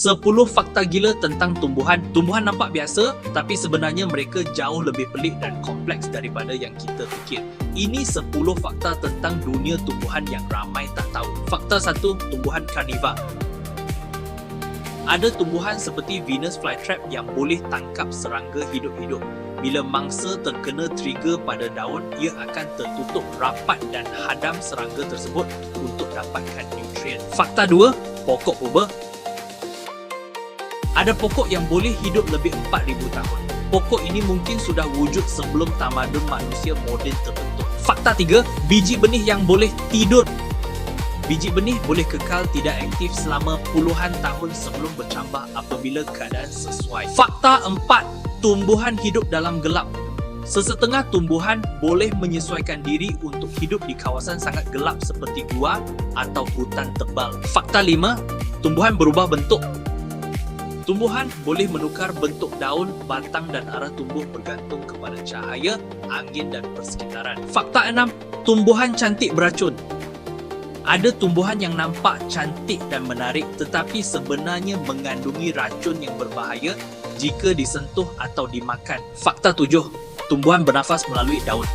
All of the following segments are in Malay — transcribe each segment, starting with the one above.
10 fakta gila tentang tumbuhan. Tumbuhan nampak biasa, tapi sebenarnya mereka jauh lebih pelik dan kompleks daripada yang kita fikir. Ini 10 fakta tentang dunia tumbuhan yang ramai tak tahu. Fakta 1, tumbuhan karnivora. Ada tumbuhan seperti Venus flytrap yang boleh tangkap serangga hidup-hidup. Bila mangsa terkena trigger pada daun, ia akan tertutup rapat dan hadam serangga tersebut untuk dapatkan nutrien. Fakta 2, pokok purba. Ada pokok yang boleh hidup lebih 4,000 tahun. Pokok ini mungkin sudah wujud sebelum tamadun manusia moden terbentuk. Fakta 3, biji benih yang boleh tidur. Biji benih boleh kekal tidak aktif selama puluhan tahun sebelum bercambah apabila keadaan sesuai. Fakta 4, tumbuhan hidup dalam gelap. Sesetengah tumbuhan boleh menyesuaikan diri untuk hidup di kawasan sangat gelap seperti gua atau hutan tebal. Fakta 5, tumbuhan berubah bentuk. Tumbuhan boleh menukar bentuk daun, batang dan arah tumbuh bergantung kepada cahaya, angin dan persekitaran. Fakta 6, tumbuhan cantik beracun. Ada tumbuhan yang nampak cantik dan menarik tetapi sebenarnya mengandungi racun yang berbahaya jika disentuh atau dimakan. Fakta 7, tumbuhan bernafas melalui daun.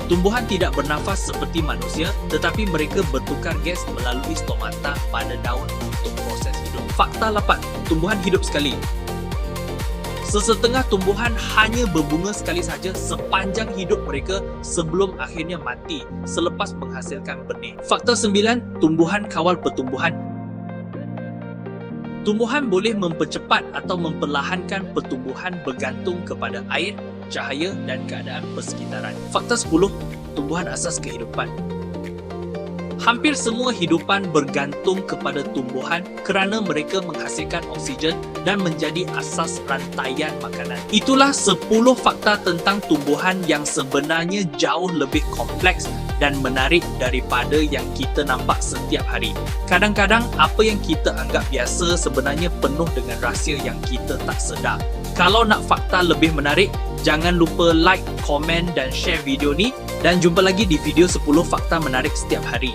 Tumbuhan tidak bernafas seperti manusia tetapi mereka bertukar gas melalui stomata pada daun untuk proses hidup. Fakta 8, tumbuhan hidup sekali. Sesetengah tumbuhan hanya berbunga sekali saja sepanjang hidup mereka sebelum akhirnya mati selepas menghasilkan benih. Fakta 9, tumbuhan kawal pertumbuhan. Tumbuhan boleh mempercepat atau memperlahankan pertumbuhan bergantung kepada air, cahaya dan keadaan persekitaran. Fakta 10, tumbuhan asas kehidupan. Hampir semua hidupan bergantung kepada tumbuhan kerana mereka menghasilkan oksigen dan menjadi asas rantaian makanan. Itulah 10 fakta tentang tumbuhan yang sebenarnya jauh lebih kompleks dan menarik daripada yang kita nampak setiap hari. Kadang-kadang apa yang kita anggap biasa sebenarnya penuh dengan rahsia yang kita tak sedar. Kalau nak fakta lebih menarik, jangan lupa like, komen dan share video ni dan jumpa lagi di video 10 fakta menarik setiap hari.